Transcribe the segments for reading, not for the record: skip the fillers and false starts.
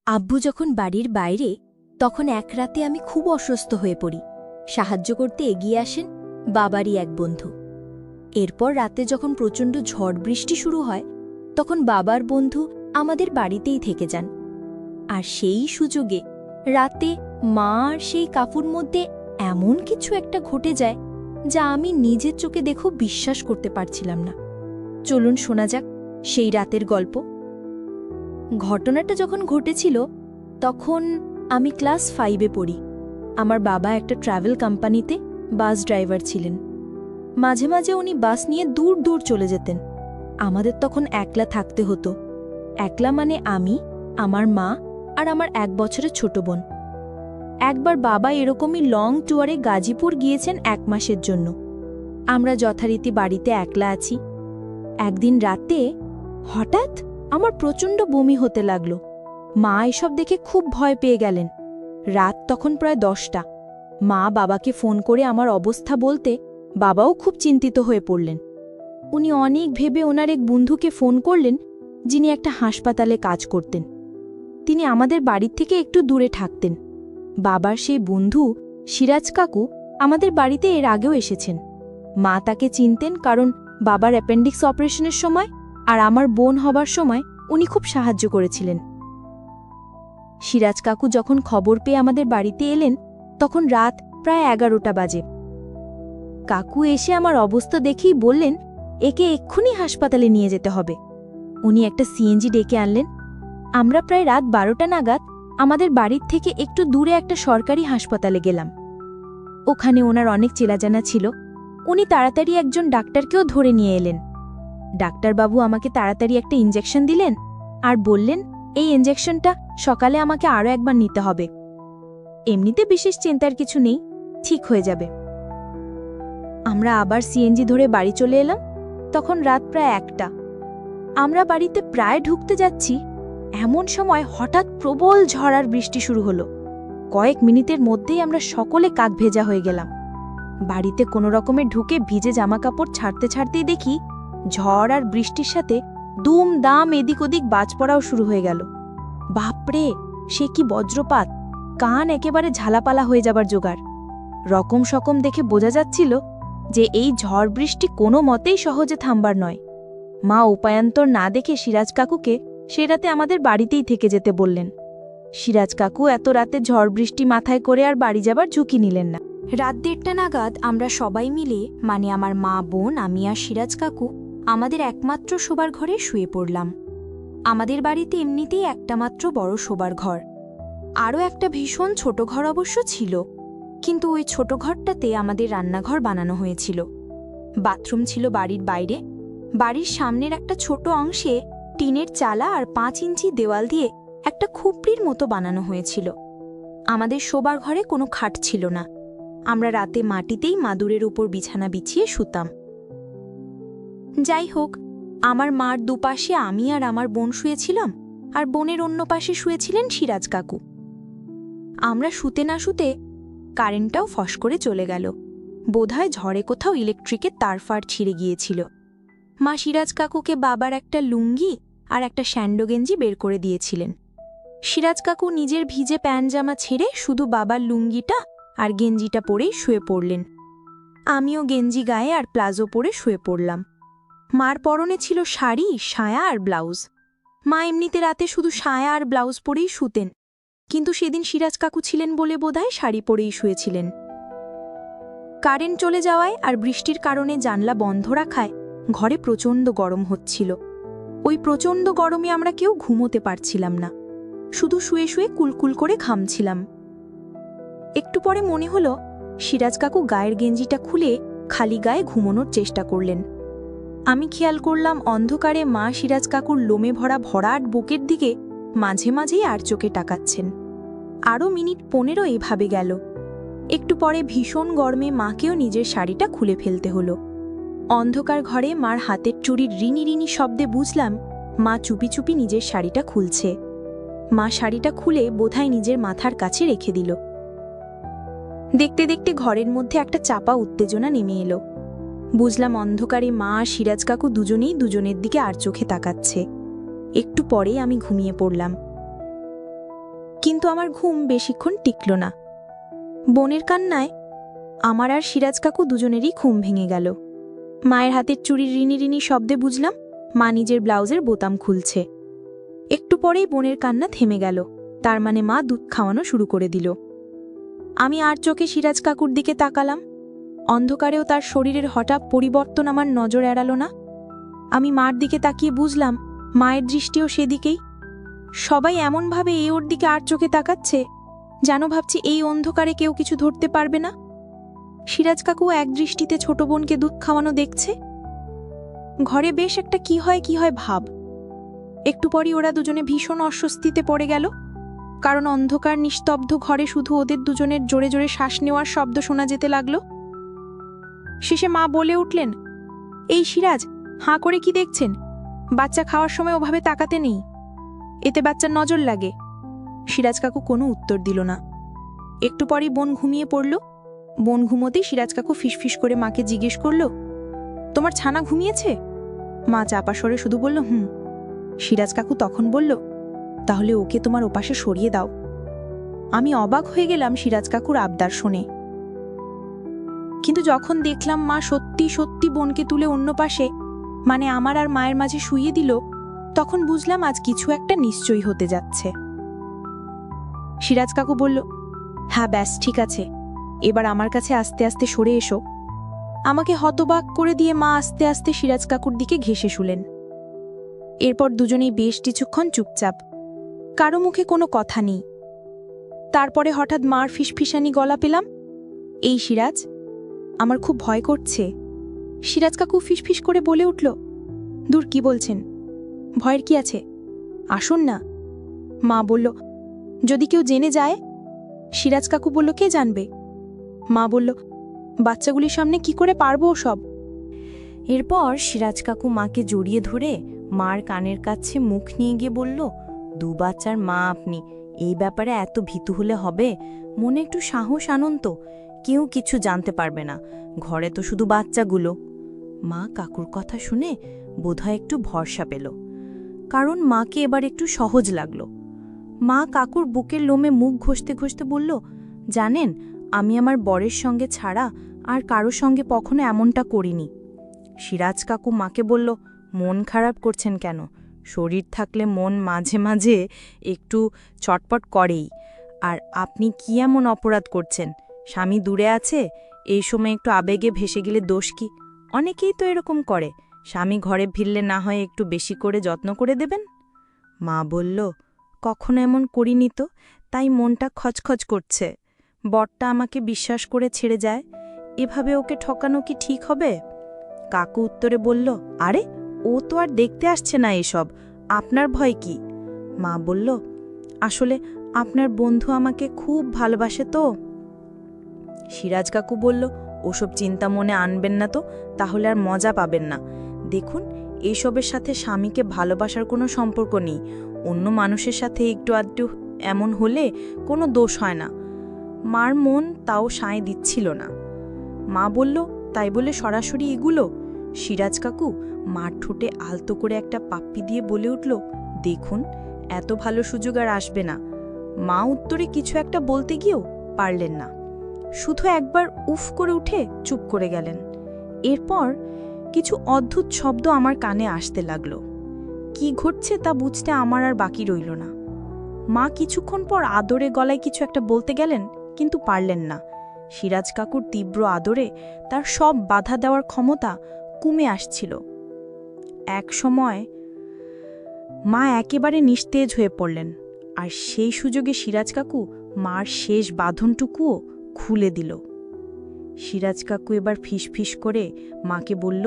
আব্বু যখন বাড়ির বাইরে, তখন এক রাতে আমি খুব অসুস্থ হয়ে পড়ি। সাহায্য করতে এগিয়ে আসেন বাবারই এক বন্ধু। এরপর রাতে যখন প্রচণ্ড ঝড় বৃষ্টি শুরু হয়, তখন বাবার বন্ধু আমাদের বাড়িতেই থেকে যান। আর সেই সুযোগে রাতে মা আর সেই কাকুর মধ্যে এমন কিছু একটা ঘটে যায়, যা আমি নিজের চোখে দেখেও বিশ্বাস করতে পারছিলাম না। চলুন শোনা যাক সেই রাতের গল্প। ঘটনাটা যখন ঘটেছিল, তখন আমি ক্লাস 5-এ পড়ি। আমার বাবা একটা ট্রাভেল কোম্পানিতে বাস ড্রাইভার ছিলেন। মাঝে মাঝে উনি বাস নিয়ে দূর দূর চলে যেতেন। আমাদের তখন একলা থাকতে হতো। একলা মানে আমি, আমার মা আর আমার 1 বছরের ছোট বোন। একবার বাবা এরকমই লং ট্যুরে গাজীপুর গিয়েছেন 1 মাসের জন্য। আমরা যথারীতি বাড়িতে একলা আছি। একদিন রাতে হঠাৎ আমার প্রচণ্ড বমি হতে লাগল। মা এসব দেখে খুব ভয় পেয়ে গেলেন। রাত তখন প্রায় 10টা। মা বাবাকে ফোন করে আমার অবস্থা বলতে বাবাও খুব চিন্তিত হয়ে পড়লেন। উনি অনেক ভেবে ওনার এক বন্ধুকে ফোন করলেন, যিনি একটা হাসপাতালে কাজ করতেন। তিনি আমাদের বাড়ির থেকে একটু দূরে থাকতেন। বাবার সেই বন্ধু সিরাজ কাকু আমাদের বাড়িতে এর আগেও এসেছেন। মা তাকে চিনতেন, কারণ বাবার অ্যাপেন্ডিক্স অপারেশনের সময় আর আমার বোন হবার সময় উনি খুব সাহায্য করেছিলেন। সিরাজ কাকু যখন খবর পেয়ে আমাদের বাড়িতে এলেন, তখন রাত প্রায় 11টা বাজে। কাকু এসে আমার অবস্থা দেখেই বললেন, একে এক্ষুনি হাসপাতালে নিয়ে যেতে হবে। উনি একটা সিএনজি ডেকে আনলেন। আমরা প্রায় রাত 12টা নাগাদ আমাদের বাড়ির থেকে একটু দূরে একটা সরকারি হাসপাতালে গেলাম। ওখানে ওনার অনেক চেনাজানা ছিল। উনি তাড়াতাড়ি একজন ডাক্তারকেও ধরে নিয়ে এলেন। ডাক্তারবাবু আমাকে তাড়াতাড়ি একটা ইঞ্জেকশন দিলেন আর বললেন, এই ইঞ্জেকশনটা সকালে আমাকে আরও একবার নিতে হবে। এমনিতে বিশেষ চিন্তার কিছু নেই, ঠিক হয়ে যাবে। আমরা আবার সিএনজি ধরে বাড়ি চলে এলাম। তখন রাত প্রায় 1টা। আমরা বাড়িতে প্রায় ঢুকতে যাচ্ছি, এমন সময় হঠাৎ প্রবল ঝড় আর বৃষ্টি শুরু হলো। কয়েক মিনিটের মধ্যেই আমরা সকলে কাক ভেজা হয়ে গেলাম। বাড়িতে কোনো রকমে ঢুকে ভিজে জামাকাপড় ছাড়তে ছাড়তেই দেখি ঝড় আর বৃষ্টির সাথে দুম দাম এদিক ওদিক বাজ পড়াও শুরু হয়ে গেল। বাপরে, সে কি বজ্রপাত! কান একেবারে ঝালাপালা হয়ে যাবার জোগাড়। রকম সকম দেখে বোঝা যাচ্ছিল যে এই ঝড় বৃষ্টি কোনো মতেই সহজে থামবার নয়। মা উপায়ান্তর না দেখে সিরাজ কাকুকে সে রাতে আমাদের বাড়িতেই থেকে যেতে বললেন। সিরাজ কাকু এত রাতে ঝড় বৃষ্টি মাথায় করে আর বাড়ি যাবার ঝুঁকি নিলেন না। রাত 1:30 নাগাদ আমরা সবাই মিলে, মানে আমার মা, বোন, আমি আর সিরাজ কাকু, আমাদের একমাত্র শোবার ঘরে শুয়ে পড়লাম। আমাদের বাড়িতে এমনিতেই একটা মাত্র বড় শোবার ঘর। আরও একটা ভীষণ ছোট ঘর অবশ্য ছিল, কিন্তু ওই ছোট ঘরটাতে আমাদের রান্নাঘর বানানো হয়েছিল। বাথরুম ছিল বাড়ির বাইরে। বাড়ির সামনের একটা ছোট অংশে টিনের চালা আর 5 ইঞ্চি দেওয়াল দিয়ে একটা খুপড়ির মতো বানানো হয়েছিল। আমাদের শোবার ঘরে কোনো খাট ছিল না। আমরা রাতে মাটিতেই মাদুরের উপর বিছানা বিছিয়ে শুতাম। যাই হোক, আমার মার দুপাশে আমি আর আমার বোন শুয়েছিলাম, আর বোনের অন্য পাশে শুয়েছিলেন সিরাজ কাকু। আমরা শুতে না শুতে কারেন্টটাও ফস করে চলে গেল। বোধহয় ঝড়ে কোথাও ইলেকট্রিকের তারফার ছিঁড়ে গিয়েছিল। মা সিরাজ কাকুকে বাবার একটা লুঙ্গি আর একটা স্যান্ডো গেঞ্জি বের করে দিয়েছিলেন। সিরাজ কাকু নিজের ভিজে প্যান্ট জামা ছেড়ে শুধু বাবার লুঙ্গিটা আর গেঞ্জিটা পরেই শুয়ে পড়লেন। আমিও গেঞ্জি গায়ে আর প্লাজো পরে শুয়ে পড়লাম। মার পরনে ছিল শাড়ি, সায়া আর ব্লাউজ। মা এমনিতে রাতে শুধু সায়া আর ব্লাউজ পরেই শুতেন, কিন্তু সেদিন সিরাজ কাকু ছিলেন বলে বোধহয় শাড়ি পরেই শুয়েছিলেন। কারেন্ট চলে যাওয়ায় আর বৃষ্টির কারণে জানলা বন্ধ রাখায় ঘরে প্রচণ্ড গরম হচ্ছিল। ওই প্রচণ্ড গরমে আমরা কেউ ঘুমোতে পারছিলাম না, শুধু শুয়ে শুয়ে কুলকুল করে ঘামছিলাম। একটু পরে মনে হলো সিরাজ কাকু গায়ের গেঞ্জিটা খুলে খালি গায়ে ঘুমোনোর চেষ্টা করলেন। আমি খেয়াল করলাম অন্ধকারে মা সিরাজ কাকুর লোমে ভরা ভরাট বুকের দিকে মাঝে মাঝেই আর চোখে তাকাচ্ছেন। আরও মিনিট 15 এভাবে গেল। একটু পরে ভীষণ গরমে মাকেও নিজের শাড়িটা খুলে ফেলতে হলো। অন্ধকার ঘরে মার হাতের চুড়ির রিনি রিনি শব্দে বুঝলাম মা চুপি চুপি নিজের শাড়িটা খুলছে। মা শাড়িটা খুলে বোধহয় নিজের মাথার কাছে রেখে দিল। দেখতে দেখতে ঘরের মধ্যে একটা চাপা উত্তেজনা নেমে এলো। বুঝলাম অন্ধকারে মা আর সিরাজ কাকু দুজনেই দুজনের দিকে আর চোখে তাকাচ্ছে। একটু পরেই আমি ঘুমিয়ে পড়লাম। কিন্তু আমার ঘুম বেশিক্ষণ টিকল না। বোনের কান্নায় আমার আর সিরাজ কাকু দুজনেরই ঘুম ভেঙে গেল। মায়ের হাতের চুরির রিনি রিনি শব্দে বুঝলাম মা নিজের ব্লাউজের বোতাম খুলছে। একটু পরেই বোনের কান্না থেমে গেল, তার মানে মা দুধ খাওয়ানো শুরু করে দিল। আমি আর চোখে সিরাজ কাকুর দিকে তাকালাম। অন্ধকারেও তার শরীরের হঠাৎ পরিবর্তন আমার নজর এড়াল না। আমি মার দিকে তাকিয়ে বুঝলাম মায়ের দৃষ্টিও সেদিকেই। সবাই এমনভাবে এই ওর দিকে আর চোখে তাকাচ্ছে যেন ভাবছি এই অন্ধকারে কেউ কিছু ধরতে পারবে না। সিরাজ কাকু এক দৃষ্টিতে ছোট বোনকে দুধ খাওয়ানো দেখছে। ঘরে বেশ একটা কি হয় ভাব। একটু পরই ওরা দুজনে ভীষণ অস্বস্তিতে পড়ে গেল, কারণ অন্ধকার নিস্তব্ধ ঘরে শুধু ওদের দুজনের জোরে জোরে শ্বাস নেওয়ার শব্দ শোনা যেতে লাগলো। শেষে মা বলে উঠলেন, এই সিরাজ, হাঁ করে কি দেখছেন? বাচ্চা খাওয়ার সময় ওভাবে তাকাতে নেই, এতে বাচ্চার নজর লাগে। সিরাজ কাকু কোনো উত্তর দিল না। একটু পরই বোন ঘুমিয়ে পড়ল। বোন ঘুমোতেই সিরাজ কাকু ফিসফিস করে মাকে জিজ্ঞেস করল, তোমার ছানা ঘুমিয়েছে? মা চাপা স্বরে শুধু বলল, হুম। সিরাজ কাকু তখন বলল, তাহলে ওকে তোমার ওপাশে সরিয়ে দাও। আমি অবাক হয়ে গেলাম সিরাজ কাকুর আবদার শুনে, কিন্তু যখন দেখলাম মা সত্যি সত্যি বোনকে তুলে অন্য পাশে, মানে আমার আর মায়ের মাঝে শুইয়ে দিল, তখন বুঝলাম আজ কিছু একটা নিশ্চয়ই হতে যাচ্ছে। সিরাজ কাকু বলল, হ্যাঁ ব্যাস ঠিক আছে, এবার আমার কাছে আস্তে আস্তে সরে এসো। আমাকে হতবাক করে দিয়ে মা আস্তে আস্তে সিরাজ কাকুর দিকে ঘেঁষে শুলেন। এরপর দুজনেই বেশ কিছুক্ষণ চুপচাপ, কারো মুখে কোনো কথা নেই। তারপরে হঠাৎ মার ফিসফিসানি গলা পেলাম, এই সিরাজ, আমার খুব ভয় করছে। সিরাজ কাকু ফিসফিস করে বলে উঠল, দূর, কি বলছেন? ভয়ের কি আছে, আসুন না। মা বলল, যদি কেউ জেনে যায়? সিরাজ কাকু বলল, কে জানবে? মা বলল, বাচ্চাগুলির সামনে কি করে পারবো সব? এরপর সিরাজ কাকু মাকে জড়িয়ে ধরে মার কানের কাছে মুখ নিয়ে গিয়ে বলল, দু বাচ্চার মা আপনি, এই ব্যাপারে এত ভীতু হলে হবে? মনে একটু সাহস আনুন তো, কেউ কিছু জানতে পারবে না, ঘরে তো শুধু বাচ্চাগুলো। মা কাকুর কথা শুনে বোধহয় একটু ভরসা পেল, কারণ মাকে এবার একটু সহজ লাগলো। মা কাকুর বুকের লোমে মুখ ঘষতে ঘষতে বলল, জানেন, আমি আমার বরের সঙ্গে ছাড়া আর কারো সঙ্গে কখনো এমনটা করিনি। সিরাজ কাকু মাকে বলল, মন খারাপ করছেন কেন? শরীর থাকলে মন মাঝে মাঝে একটু চটপট করেই। আর আপনি কি এমন অপরাধ করছেন? স্বামী দূরে আছে, এই সময় একটু আবেগে ভেসে গেলে দোষ কি? অনেকেই তো এরকম করে, স্বামী ঘরে ফিরলে না হয় একটু বেশি করে যত্ন করে দেবেন। মা বলল, কখনো এমন করিনি তো, তাই মনটা খচখচ করছে। বরটা আমাকে বিশ্বাস করে ছেড়ে যায়, এভাবে ওকে ঠকানো কি ঠিক হবে? কাকু উত্তরে বলল, আরে ও তো আর দেখতে আসছে না এসব, আপনার ভয় কি? মা বলল, আসলে আপনার বন্ধু আমাকে খুব ভালোবাসে তো। সিরাজ কাকু বলল, ওসব চিন্তা মনে আনবেন না তো, তাহলে আর মজা পাবেন না। দেখুন, এইসবের সাথে স্বামীকে ভালোবাসার কোনো সম্পর্ক নেই। অন্য মানুষের সাথে একটু আধটু এমন হলে কোনো দোষ হয় না। মার মন তাও সায় দিচ্ছিল না। মা বলল, তাই বলে সরাসরি এগুলো? সিরাজ কাকু মার ঠোঁটে আলতো করে একটা পাপ্পি দিয়ে বলে উঠল, দেখুন, এত ভালো সুযোগ আর আসবে না। মা উত্তরে কিছু একটা বলতে গিয়েও পারলেন না, শুধু একবার উফ করে উঠে চুপ করে গেলেন। এরপর কিছু অদ্ভুত শব্দ আমার কানে আসতে লাগলো। কি ঘটছে তা বুঝতে আমার আর বাকি রইল না। মা কিছুক্ষণ পর আদরে গলায় কিছু একটা বলতে গেলেন, কিন্তু পারলেন না। সিরাজ কাকুর তীব্র আদরে তার সব বাধা দেওয়ার ক্ষমতা কমে আসছিল। এক সময় মা একেবারে নিস্তেজ হয়ে পড়লেন, আর সেই সুযোগে সিরাজ কাকু মার শেষ বাঁধনটুকুও খুলে দিল। সিরাজ কাকু এবার ফিসফিস করে মাকে বলল,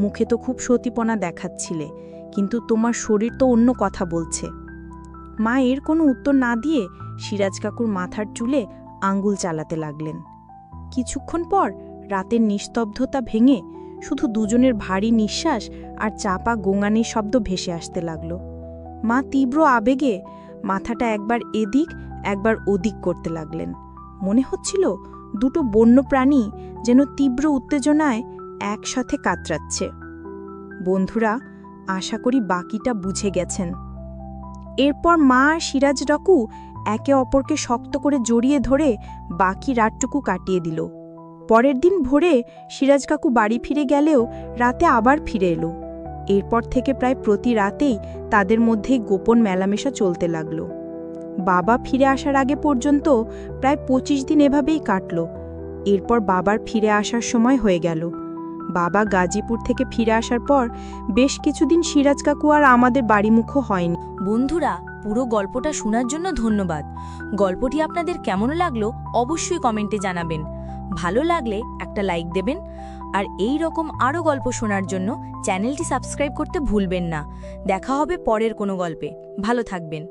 মুখে তো খুব সতীপনা দেখাচ্ছিলে, কিন্তু তোমার শরীর তো অন্য কথা বলছে। মা এর কোনো উত্তর না দিয়ে সিরাজ কাকুর মাথার চুলে আঙ্গুল চালাতে লাগলেন। কিছুক্ষণ পর রাতের নিস্তব্ধতা ভেঙে শুধু দুজনের ভারী নিঃশ্বাস আর চাপা গোঙানির শব্দ ভেসে আসতে লাগল। মা তীব্র আবেগে মাথাটা একবার এদিক একবার ওদিক করতে লাগলেন। মনে হচ্ছিল দুটো বন্য প্রাণী যেন তীব্র উত্তেজনায় একসাথে কাতরাচ্ছে। বন্ধুরা, আশা করি বাকিটা বুঝে গেছেন। এরপর মা আর সিরাজ কাকু একে অপরকে শক্ত করে জড়িয়ে ধরে বাকি রাতটুকু কাটিয়ে দিল। পরের দিন ভোরে সিরাজ কাকু বাড়ি ফিরে গেলেও রাতে আবার ফিরে এলো। এরপর থেকে প্রায় প্রতি রাতেই তাদের মধ্যেই গোপন মেলামেশা চলতে লাগল। বাবা ফিরে আসার আগে পর্যন্ত প্রায় 25 দিন এভাবেই কাটল। এরপর বাবার ফিরে আসার সময় হয়ে গেল। বাবা গাজীপুর থেকে ফিরে আসার পর বেশ কিছুদিন সিরাজ কাকু আর আমাদের বাড়িমুখও হয়নি। বন্ধুরা, পুরো গল্পটা শোনার জন্য ধন্যবাদ। গল্পটি আপনাদের কেমন লাগলো অবশ্যই কমেন্টে জানাবেন। ভালো লাগলে একটা লাইক দেবেন। আর এই রকম আরও গল্প শোনার জন্য চ্যানেলটি সাবস্ক্রাইব করতে ভুলবেন না। দেখা হবে পরের কোনো গল্পে। ভালো থাকবেন।